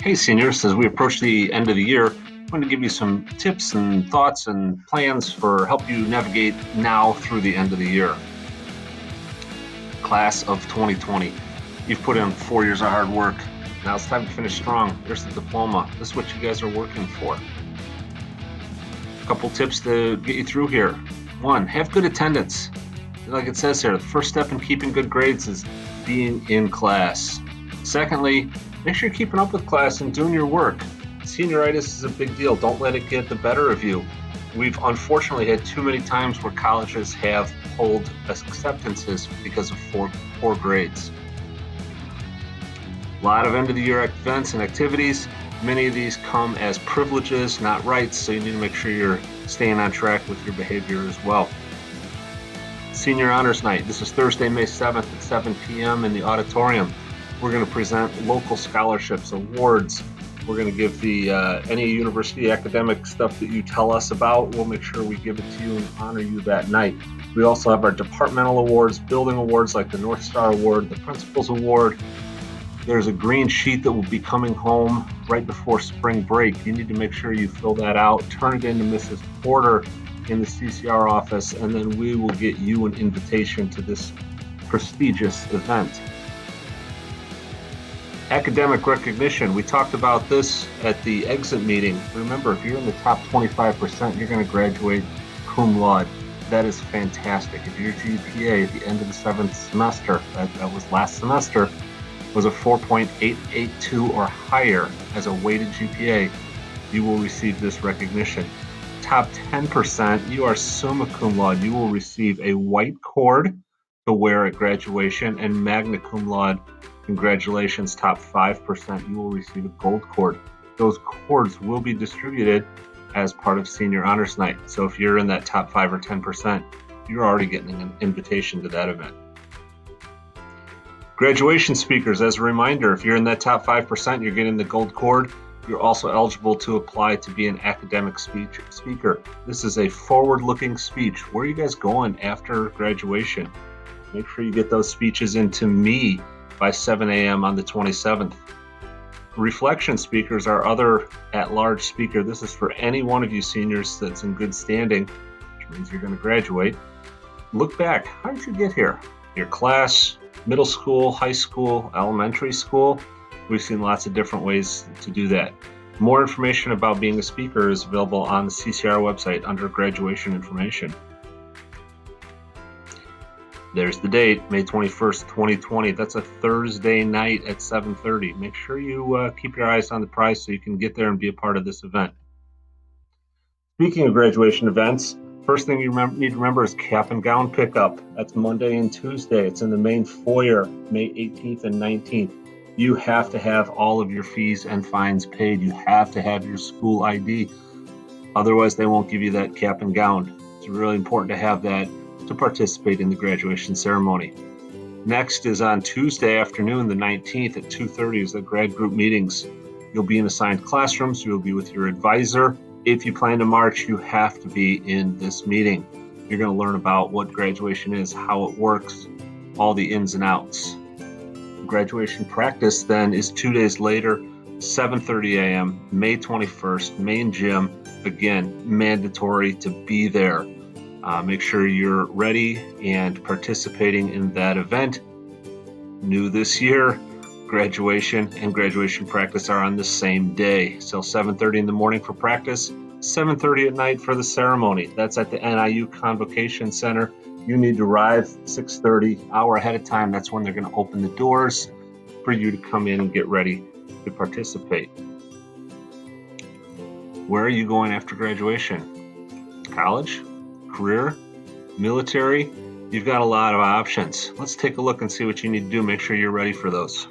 Hey, seniors, as we approach the end of the year, I'm going to give you some tips and thoughts and plans for help you navigate now through the end of the year. Class of 2020, you've put in 4 years of hard work. Now it's time to finish strong. There's the diploma. This is what you guys are working for. A couple tips to get you through here. 1, have good attendance. Like it says here, the first step in keeping good grades is being in class. Secondly, make sure you're keeping up with class and doing your work. Senioritis is a big deal. Don't let it get the better of you. We've unfortunately had too many times where colleges have pulled acceptances because of poor grades. A lot of end of the year events and activities. Many of these come as privileges, not rights, so you need to make sure you're staying on track with your behavior as well. Senior Honors Night. This is Thursday, May 7th at 7 p.m. in the auditorium. We're going to present local scholarships, awards. We're going to give the any university academic stuff that you tell us about. We'll make sure we give it to you and honor you that night. We also have our departmental awards, building awards like the North Star Award, the Principals Award. There's a green sheet that will be coming home right before spring break. You need to make sure you fill that out, turn it in to Mrs. Porter in the CCR office, and then we will get you an invitation to this prestigious event. Academic recognition. We talked about this at the exit meeting. Remember, if you're in the top 25%, you're going to graduate cum laude. That is fantastic. If your GPA at the end of the 7th semester, that was last semester, was a 4.882 or higher as a weighted GPA, you will receive this recognition. Top 10%, you are summa cum laude. You will receive a white cord to wear at graduation, and magna cum laude, congratulations. Top 5%, you will receive a gold cord. Those cords will be distributed as part of Senior Honors Night. So if you're in that top 5 or 10%, you're already getting an invitation to that event. Graduation speakers, as a reminder, if you're in that top 5%, you're getting the gold cord. You're also eligible to apply to be an academic speaker. This is a forward-looking speech. Where are you guys going after graduation? Make sure you get those speeches into me by 7 a.m. on the 27th. Reflection speakers are other at-large speaker. This is for any one of you seniors that's in good standing, which means you're going to graduate. Look back. How did you get here? Your class, middle school, high school, elementary school. We've seen lots of different ways to do that. More information about being a speaker is available on the CCR website under graduation information. There's the date, May 21st, 2020. That's a Thursday night at 7:30. Make sure you keep your eyes on the prize so you can get there and be a part of this event. Speaking of graduation events, first thing you need to remember is cap and gown pickup. That's Monday and Tuesday. It's in the main foyer, May 18th and 19th. You have to have all of your fees and fines paid. You have to have your school ID. Otherwise, they won't give you that cap and gown. It's really important to have that to participate in the graduation ceremony. Next is on Tuesday afternoon, the 19th at 2:30 is the grad group meetings. You'll be in assigned classrooms. You'll be with your advisor. If you plan to march, you have to be in this meeting. You're going to learn about what graduation is, how it works, all the ins and outs. Graduation practice then is 2 days later, 7:30 a.m., May 21st, main gym. Again, mandatory to be there. Make sure you're ready and participating in that event. New this year, graduation and graduation practice are on the same day. So 7:30 in the morning for practice, 7:30 at night for the ceremony. That's at the NIU Convocation Center. You need to arrive 6:30, hour ahead of time. That's when they're going to open the doors for you to come in and get ready to participate. Where are you going after graduation? College? Career? Military? You've got a lot of options. Let's take a look and see what you need to do. Make sure you're ready for those.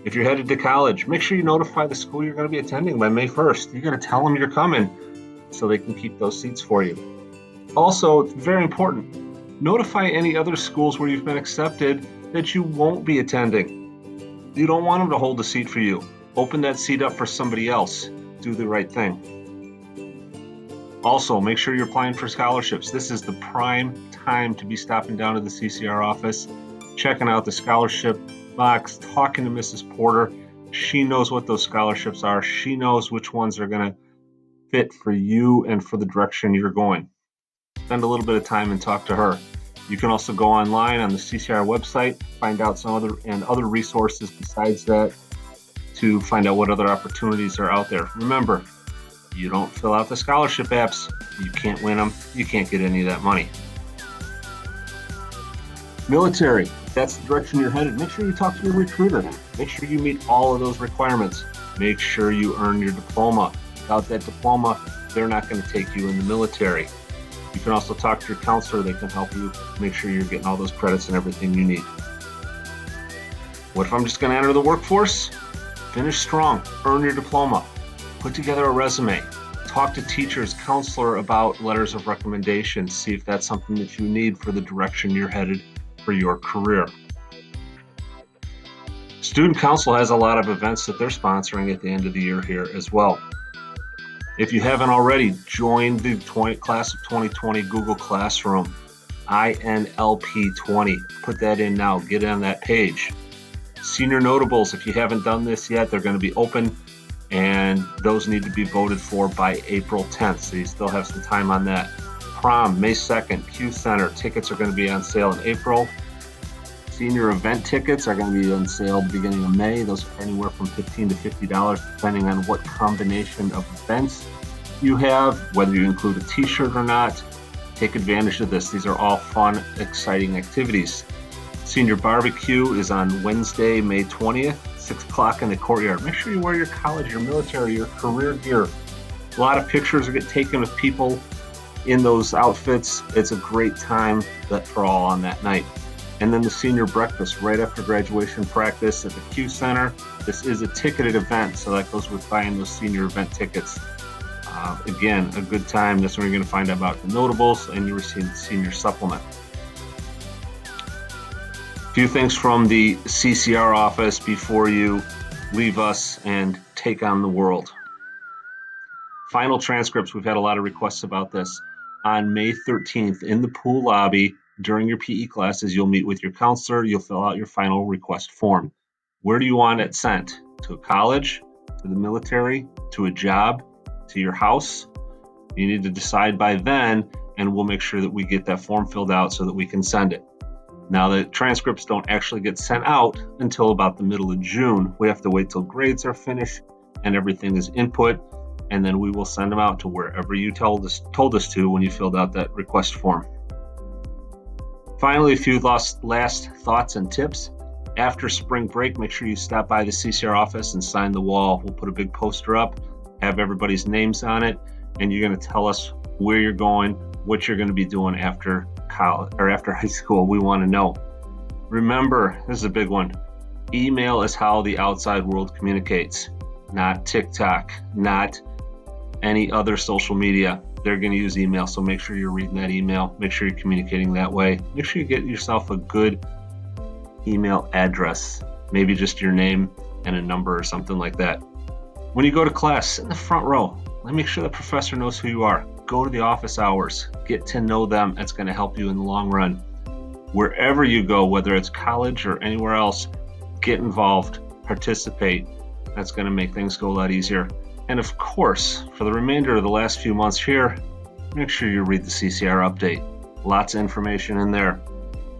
If you're headed to college, make sure you notify the school you're going to be attending by May 1st. You're going to tell them you're coming so they can keep those seats for you. Also, it's very important, notify any other schools where you've been accepted that you won't be attending. You don't want them to hold a seat for you. Open that seat up for somebody else. Do the right thing. Also, make sure you're applying for scholarships. This is the prime time to be stopping down to the CCR office, checking out the scholarship box, talking to Mrs. Porter, She knows what those scholarships are. She knows which ones are going to fit for you and for the direction you're going. Spend a little bit of time and talk to her. You can also go online on the CCR website, find out some other resources besides that to find out what other opportunities are out there. Remember, you don't fill out the scholarship apps, you can't win them, you can't get any of that money. Military, if that's the direction you're headed, make sure you talk to your recruiter. Make sure you meet all of those requirements. Make sure you earn your diploma. Without that diploma, they're not going to take you in the military. You can also talk to your counselor. They can help you make sure you're getting all those credits and everything you need. What if I'm just going to enter the workforce? Finish strong, earn your diploma, put together a resume, talk to teachers, counselor about letters of recommendation, see if that's something that you need for the direction you're headed for your career. Student Council has a lot of events that they're sponsoring at the end of the year here as well. If you haven't already, join the Class of 2020 Google Classroom, INLP20. Put that in now, get on that page. Senior Notables, if you haven't done this yet, they're going to be open, and those need to be voted for by April 10th, so you still have some time on that. Prom, May 2nd, Q Center, tickets are going to be on sale in April. Senior event tickets are going to be on sale at the beginning of May. Those are anywhere from $15 to $50, depending on what combination of events you have, whether you include a t-shirt or not. Take advantage of this. These are all fun, exciting activities. Senior barbecue is on Wednesday, May 20th, 6 o'clock in the courtyard. Make sure you wear your college, your military, your career gear. A lot of pictures get taken of people in those outfits. It's a great time for all on that night. And then the senior breakfast right after graduation practice at the Q Center. This is a ticketed event, so that goes with buying those senior event tickets. Again, a good time. That's when you're going to find out about the notables and you receive the senior supplement. A few things from the CCR office before you leave us and take on the world. Final transcripts. We've had a lot of requests about this. On May 13th in the pool lobby, during your PE classes, you'll meet with your counselor. You'll fill out your final request form. Where do you want it sent? To a college, to the military, to a job, to your house? You need to decide by then, and we'll make sure that we get that form filled out so that we can send it. Now, the transcripts don't actually get sent out until about the middle of June. We have to wait till grades are finished and everything is input, and then we will send them out to wherever you told us to when you filled out that request form. Finally, a few last thoughts and tips. After spring break, make sure you stop by the CCR office and sign the wall. We'll put a big poster up, have everybody's names on it, and you're going to tell us where you're going, what you're going to be doing after college or after high school. We want to know. Remember, this is a big one. Email is how the outside world communicates, not TikTok, not any other social media. They're going to use email, so make sure you're reading that email. Make sure you're communicating that way. Make sure you get yourself a good email address, maybe just your name and a number or something like that. When you go to class, sit in the front row. Make sure the professor knows who you are. Go to the office hours. Get to know them. That's going to help you in the long run. Wherever you go, whether it's college or anywhere else, get involved, participate. That's going to make things go a lot easier. And of course, for the remainder of the last few months here, make sure you read the CCR update. Lots of information in there.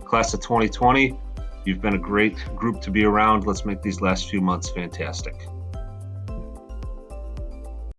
Class of 2020, you've been a great group to be around. Let's make these last few months fantastic.